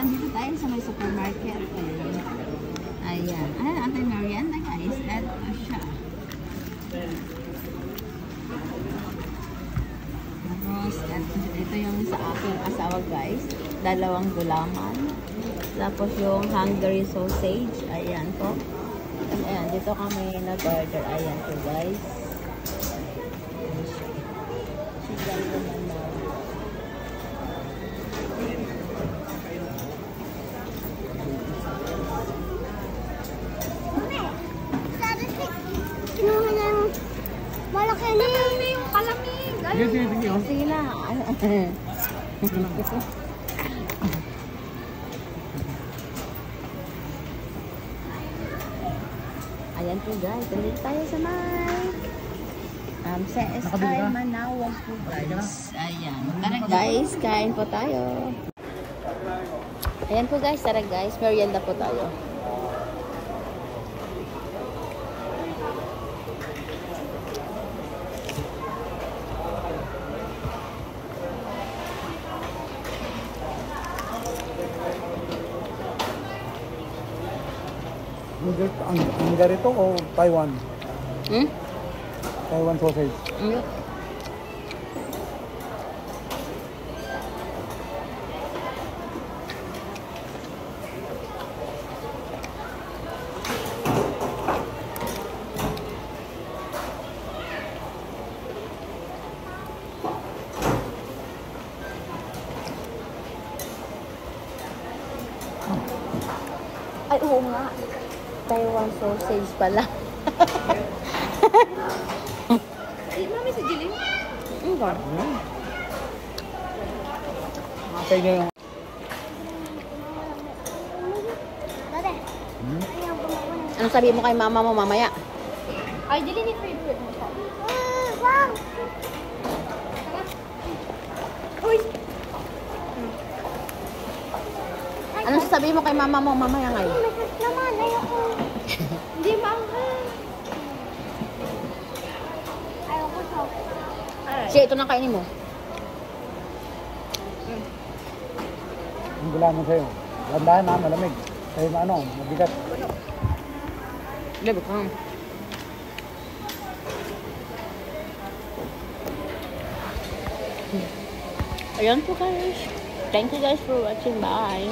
andito tayo sa may supermarket. Ayan. Ayan, ating merienda guys. Ito siya. Tapos, ito yung sa aking asawa guys. 2 gulaman. Tapos yung Hungary sausage. Ayan po. Ayan, dito kami nag-order. Ayan po guys. Chicken naman na. Kinuha na yung malaki na yung kalamig. Sige na. Ayan po guys, ulit tayo sa sa SI Manawag po guys. Ayan. Tara guys, kain po tayo. Ayan po guys, tara guys, merienda po tayo. Ang ganito o Taiwan? Taiwan sausage. Ay, oo nga. Taiwan sausage pala. Ay, mami si Jilin? Okay na yung... Ano sabi mo kay mama mo mamaya? Ay, Jilin yung favorite mo siya. Wow! Uy! Ano sasabihin mo kay mama mo mamaya ngayon? Naman, ayoko. Hindi maanghang. Ayoko siya. Sige, ito na kainin mo. Ang gulaman sa'yo. Landahan na, malamig. Sa'yo na ano, mabigat. Labot ka. Ayan po guys. Thank you guys for watching. Bye.